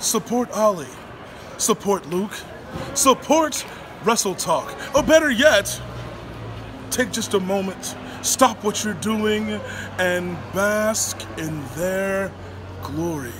Support Ollie. Support Luke. Support WrestleTalk. Or better yet, take just a moment, stop what you're doing, and bask in their glory.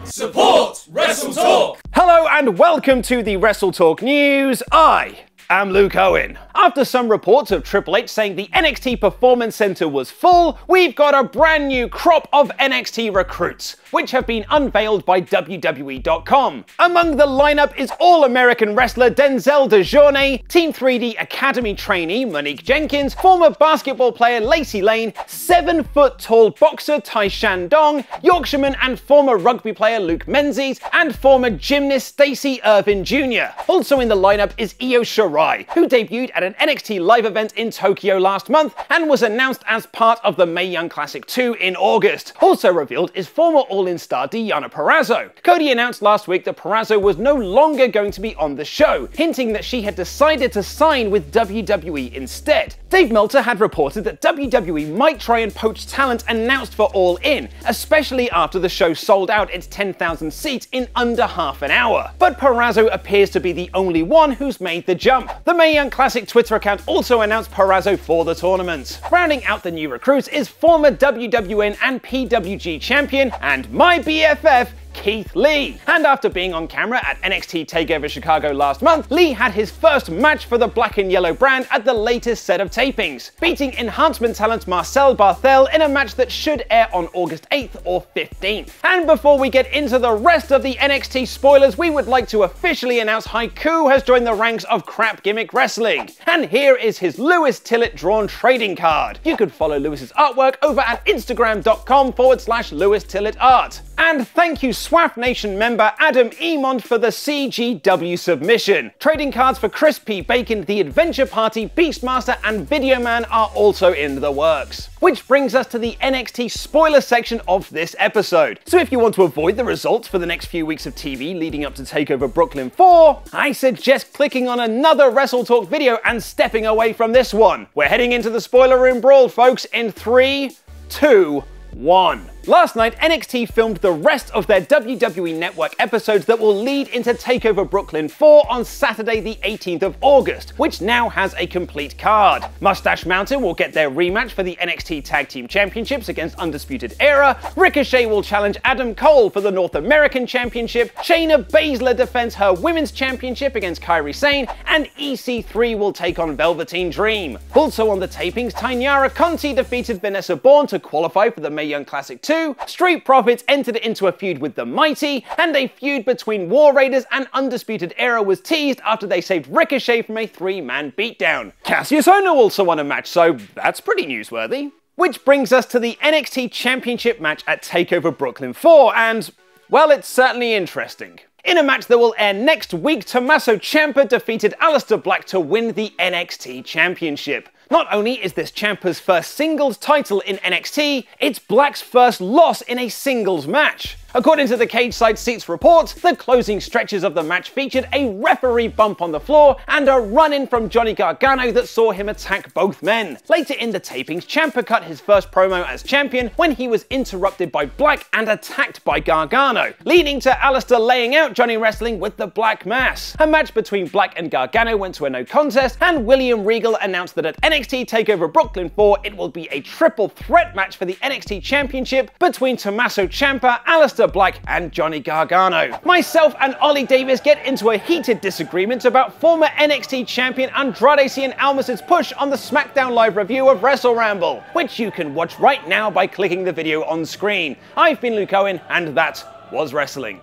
Support WrestleTalk! Hello and welcome to the WrestleTalk News. I am Luke Owen. After some reports of Triple H saying the NXT Performance Center was full, we've got a brand new crop of NXT recruits, which have been unveiled by WWE.com. Among the lineup is All-American wrestler Denzel DeJournay, Team 3D Academy trainee Monique Jenkins, former basketball player Lacey Lane, 7-foot-tall boxer Tai Shandong, Yorkshireman and former rugby player Luke Menzies, and former gymnast Stacey Irvin Jr. Also in the lineup is Io Shirai, who debuted at an NXT live event in Tokyo last month and was announced as part of the Mae Young Classic 2 in August. Also revealed is former AllIn star Deonna Purrazzo. Cody announced last week that Purrazzo was no longer going to be on the show, hinting that she had decided to sign with WWE instead. Dave Meltzer had reported that WWE might try and poach talent announced for AllIn, especially after the show sold out its 10,000 seats in under half an hour. But Purrazzo appears to be the only one who's made the jump. The Mae Young Classic Twitter account also announced Purrazzo for the tournament. Rounding out the new recruits is former WWN and PWG champion and my BFF, Keith Lee. And after being on camera at NXT TakeOver Chicago last month, Lee had his first match for the black and yellow brand at the latest set of tapings, beating enhancement talent Marcel Barthel in a match that should air on August 8th or 15th. And before we get into the rest of the NXT spoilers, we would like to officially announce Haiku has joined the ranks of Crap Gimmick Wrestling. And here is his Lewis Tillett drawn trading card. You could follow Lewis's artwork over at Instagram.com/Lewis Tillett Art. And thank you Swaff Nation member Adam Emond for the CGW submission. Trading cards for Chris P. Bacon, The Adventure Party, Beastmaster and Videoman are also in the works. Which brings us to the NXT spoiler section of this episode. So if you want to avoid the results for the next few weeks of TV leading up to TakeOver Brooklyn 4, I suggest clicking on another WrestleTalk video and stepping away from this one. We're heading into the spoiler room brawl, folks, in 3, 2, 1. Last night, NXT filmed the rest of their WWE Network episodes that will lead into TakeOver Brooklyn 4 on Saturday the 18th of August, which now has a complete card. Mustache Mountain will get their rematch for the NXT Tag Team Championships against Undisputed Era, Ricochet will challenge Adam Cole for the North American Championship, Shayna Baszler defends her Women's Championship against Kairi Sane, and EC3 will take on Velveteen Dream. Also on the tapings, Tainara Conti defeated Vanessa Bourne to qualify for the Mae Young Classic 2, Street Profits entered into a feud with the Mighty, and a feud between War Raiders and Undisputed Era was teased after they saved Ricochet from a 3-man beatdown. Cassius Ohno also won a match, so that's pretty newsworthy. Which brings us to the NXT Championship match at TakeOver Brooklyn 4, and, well, it's certainly interesting. In a match that will air next week, Tommaso Ciampa defeated Aleister Black to win the NXT Championship. Not only is this Ciampa's first singles title in NXT, it's Black's first loss in a singles match. According to the Cage Side Seats report, the closing stretches of the match featured a referee bump on the floor and a run-in from Johnny Gargano that saw him attack both men. Later in the tapings, Ciampa cut his first promo as champion when he was interrupted by Black and attacked by Gargano, leading to Aleister laying out Johnny Wrestling with the Black Mass. A match between Black and Gargano went to a no contest, and William Regal announced that at NXT TakeOver Brooklyn 4, it will be a triple threat match for the NXT Championship between Tommaso Ciampa, Aleister Black and Johnny Gargano. Myself and Ollie Davis get into a heated disagreement about former NXT champion Andrade Cien Almas's push on the SmackDown Live review of Wrestle Ramble, which you can watch right now by clicking the video on screen. I've been Luke Owen, and that was Wrestling.